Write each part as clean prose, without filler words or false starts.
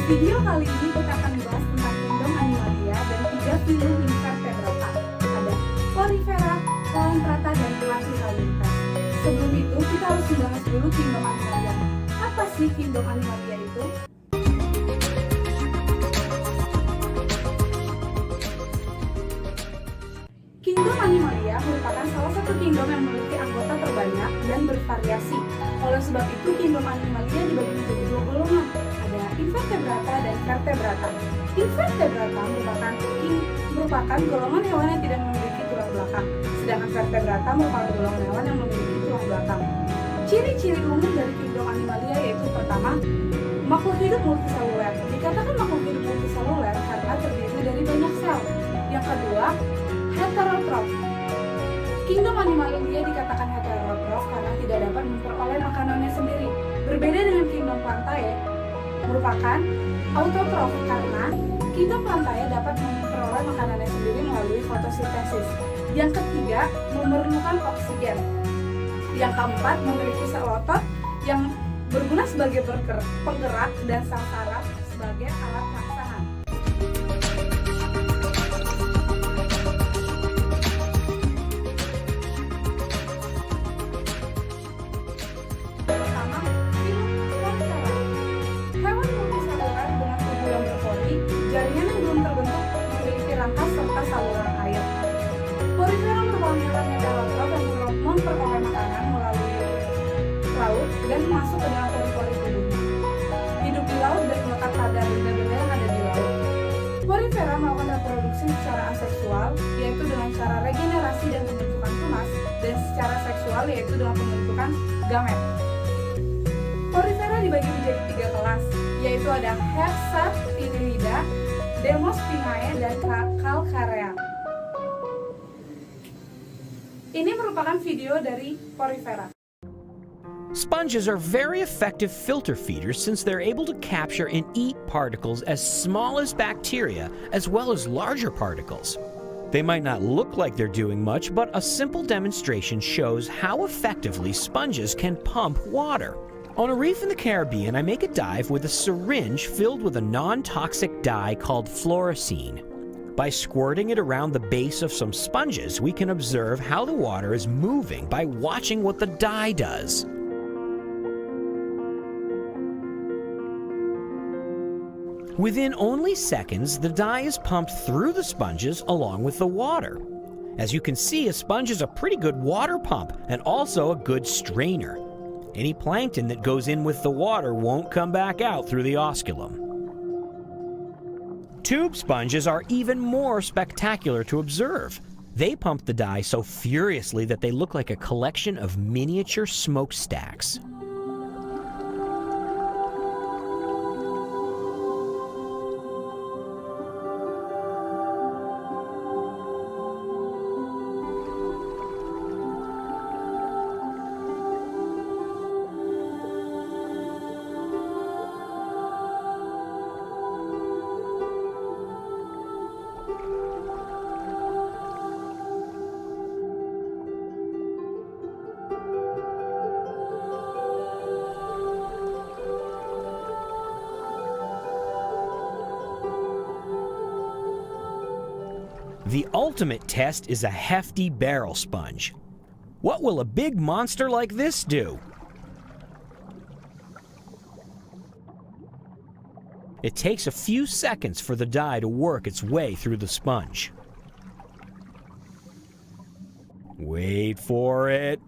video kali ini kita akan membahas tentang kingdom Animalia dan 3 filum invertebrata. Ada Porifera, Coelentrata, dan Playthelmintes. Sebelum itu, kita harus membahas dulu kingdom Animalia. Apa sih kingdom Animalia itu? Kingdom Animalia merupakan salah satu kingdom yang memiliki anggota terbanyak dan bervariasi. Oleh sebab itu, kingdom Animalia dibagi menjadi 2 golongan. Ada invertebrata dan vertebrata. Invertebrata merupakan golongan hewan yang tidak memiliki tulang belakang, sedangkan vertebrata merupakan golongan hewan yang memiliki tulang belakang. Ciri-ciri umum dari kingdom Animalia yaitu pertama, makhluk hidup multiseluler. Dikatakan makhluk hidup multiseluler karena terdiri dari banyak sel. Yang kedua, heterotrof. Kingdom Animalia dikatakan heterotrof karena tidak dapat memperoleh makanannya sendiri. Berbeda dengan kingdom Plantae merupakan autotrof karena kingdom Plantae dapat memperoleh makanannya sendiri melalui fotosintesis. Yang ketiga, memerlukan oksigen. Yang keempat, memiliki sel otot yang berguna sebagai penggerak dan sel saraf sebagai alat rangsangan. Pertama, Filum Porifera. Hewan multiseluler dengan tubuh yang berpori, jaringan yang belum terbentuk, memiliki rangkas serta saluran air. Porifera merupakan hewan heterotrof yang memperoleh makanan melalui laut dan masuk ke dalam pori-pori tubuhnya. Hidup di laut dan melekat pada benda-benda yang ada di laut. Porifera melakukan reproduksi secara aseksual, yaitu dengan cara regenerasi dan pembentukan tunas, dan secara seksual, yaitu dengan pembentukan gamet. Porifera dibagi menjadi 3 kelas, yaitu ada Hexapinida, Demospinae, dan Calcarea. Ini merupakan video dari Porifera. Sponges are very effective filter feeders since they're able to capture and eat particles as small as bacteria as well as larger particles. They might not look like they're doing much, but a simple demonstration shows how effectively sponges can pump water. On a reef in the Caribbean, I make a dive with a syringe filled with a non-toxic dye called fluorescein. By squirting it around the base of some sponges, we can observe how the water is moving by watching what the dye does. Within only seconds, the dye is pumped through the sponges along with the water. As you can see, a sponge is a pretty good water pump and also a good strainer. Any plankton that goes in with the water won't come back out through the osculum. Tube sponges are even more spectacular to observe. They pump the dye so furiously that they look like a collection of miniature smokestacks. The ultimate test is a hefty barrel sponge. What will a big monster like this do? It takes a few seconds for the dye to work its way through the sponge. Wait for it.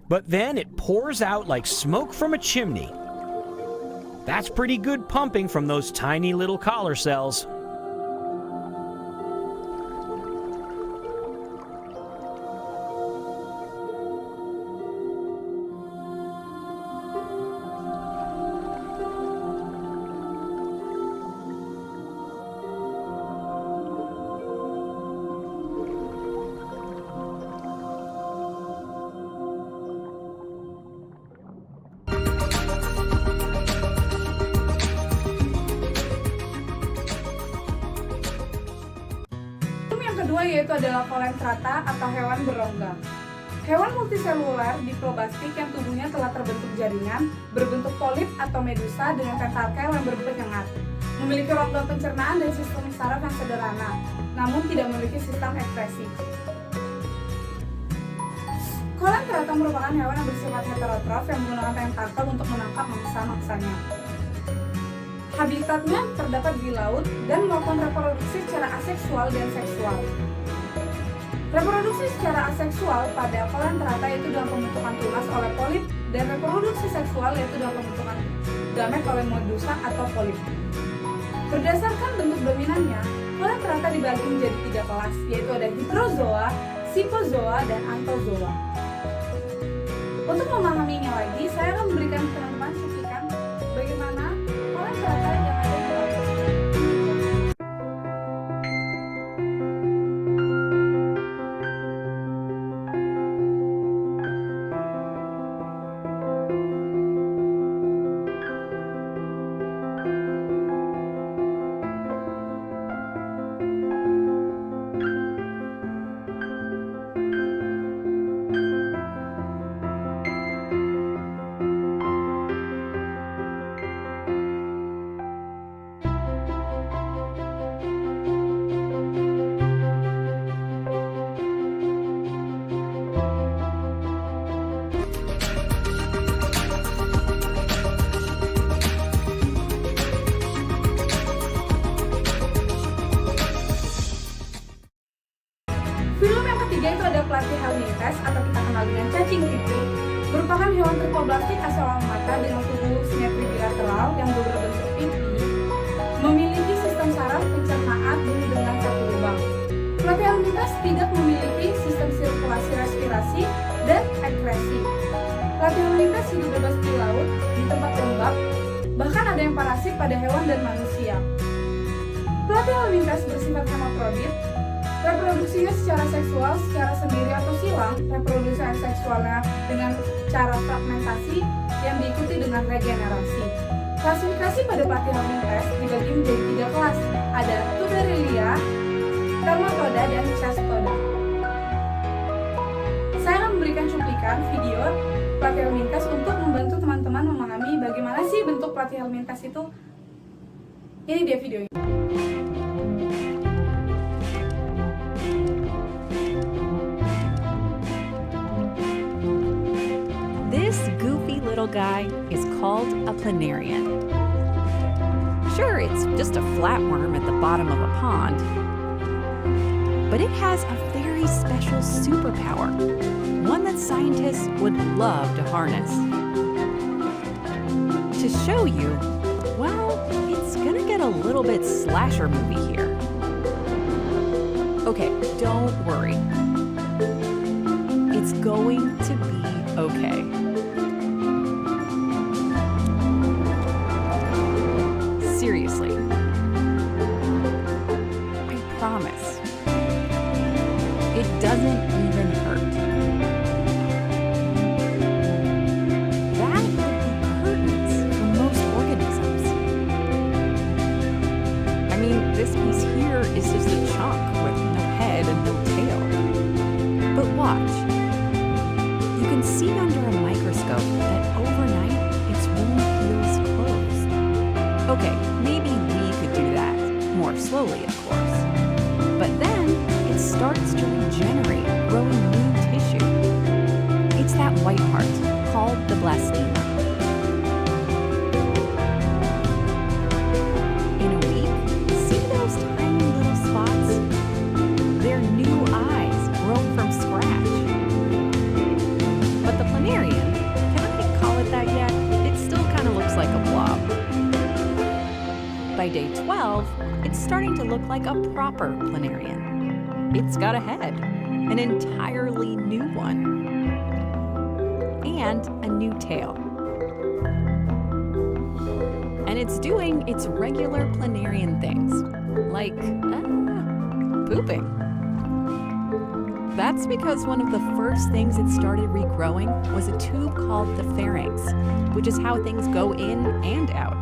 But then it pours out like smoke from a chimney. That's pretty good pumping from those tiny little collar cells. Yaitu adalah Coelentrata atau hewan berongga. Hewan multiseluler diplobastik yang tubuhnya telah terbentuk jaringan, berbentuk polip atau medusa dengan tentakel yang berpenyengat, memiliki rongga pencernaan dan sistem saraf yang sederhana, namun tidak memiliki sistem ekskresi. Coelentrata merupakan hewan yang bersifat heterotrof yang menggunakan tentakel untuk menangkap mangsa-mangsanya. Habitatnya terdapat di laut dan melakukan reproduksi secara aseksual dan seksual. Reproduksi secara aseksual pada Coelentrata yaitu dalam pembentukan tunas oleh polip, dan reproduksi seksual yaitu dalam pembentukan gamet oleh medusa atau polip. Berdasarkan bentuk dominannya, Coelentrata dibagi menjadi 3 kelas, yaitu ada hydrozoa, scyphozoa, dan anthozoa. Untuk memahaminya lagi, saya akan memberikan teman-teman cuplikan bagaimana Coelentrata yang ada di laut. Filum yang ketiga itu ada Playthelmintes atau kita kenal dengan cacing pipi, merupakan hewan tripoblastik asal mata dengan tubuh simetri bilateral yang berbentuk pipi, memiliki sistem saraf pencernaan dengan 1 lubang. Playthelmintes tidak memiliki sistem sirkulasi respirasi dan ekskresi. Playthelmintes hidup bebas di laut, di tempat lembab, bahkan ada yang parasit pada hewan dan manusia. Playthelmintes bersifat hermafrodit. Reproduksinya secara seksual, secara sendiri atau silang, reproduksi seksualnya dengan cara fragmentasi yang diikuti dengan regenerasi. Klasifikasi pada Playthelmintes dibagi menjadi 3 kelas, ada Tuberelia, Dermatoda, dan Cestoda. Saya akan memberikan cuplikan video Playthelmintes untuk membantu teman-teman memahami bagaimana sih bentuk Playthelmintes itu. Ini dia videonya. This goofy little guy is called a planarian. Sure, it's just a flatworm at the bottom of a pond, but it has a very special superpower, one that scientists would love to harness. To show you, well, it's gonna get a little bit slasher movie here. Okay, don't worry. It's going to be okay. Seriously. I promise. It doesn't even hurt. That would be curtains for most organisms. I mean, this piece here is just a chunk with no head and no tail. But watch. You can see under a microscope that overnight its room feels closed. Okay, maybe we could do that, more slowly of course. But then it starts to regenerate, growing new tissue. It's that white part, called the blastema. In a week, see those tiny little spots? They're new eyes grown from scratch. But the planarian, can I call it that yet? It still kind of looks like a blob. By day 12, it's starting to look like a proper planarian. It's got a head, an entirely new one, and a new tail. And it's doing its regular planarian things, like pooping. That's because one of the first things it started regrowing was a tube called the pharynx, which is how things go in and out.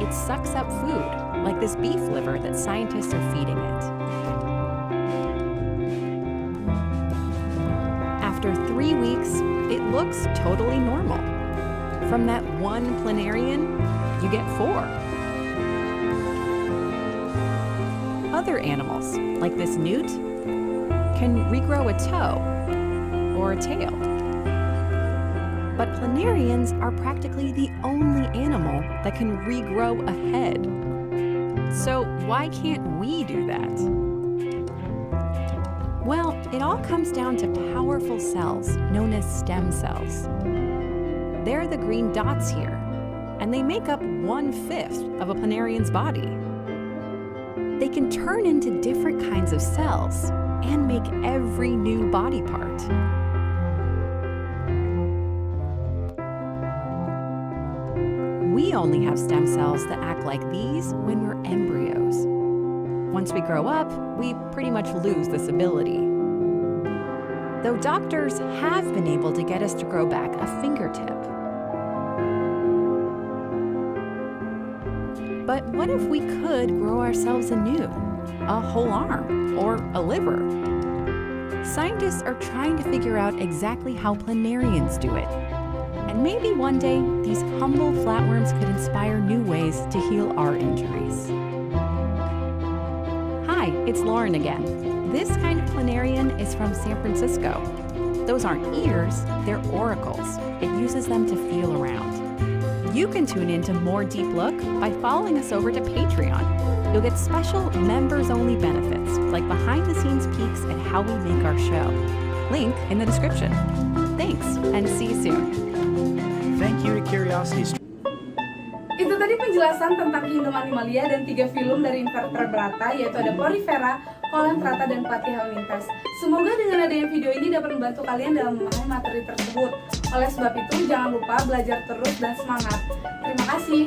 It sucks up food, like this beef liver that scientists are feeding it. 3 weeks, it looks totally normal. From that one planarian, you get 4. Other animals, like this newt, can regrow a toe or a tail. But planarians are practically the only animal that can regrow a head. So why can't we do that? Well, it all comes down to powerful cells known as stem cells. They're the green dots here, and they make up 1/5 of a planarian's body. They can turn into different kinds of cells and make every new body part. We only have stem cells that act like these when we're embryos. Once we grow up, we pretty much lose this ability. Though doctors have been able to get us to grow back a fingertip. But what if we could grow ourselves anew? A whole arm or a liver? Scientists are trying to figure out exactly how planarians do it. And maybe one day, these humble flatworms could inspire new ways to heal our injuries. Hi, it's Lauren again. This kind of planarian is from San Francisco. Those aren't ears, they're oracles. It uses them to feel around. You can tune in to more Deep Look by following us over to Patreon. You'll get special members-only benefits, like behind-the-scenes peeks at how we make our show. Link in the description. Thanks, and see you soon. Thank you to Curiosity Stream. Itu tadi penjelasan tentang kingdom Animalia dan 3 film dari invertebrata, yaitu ada Porifera, Coelentrata, dan Playthelmintes. Semoga dengan adanya video ini dapat membantu kalian dalam memahami materi tersebut. Oleh sebab itu, jangan lupa belajar terus dan semangat. Terima kasih.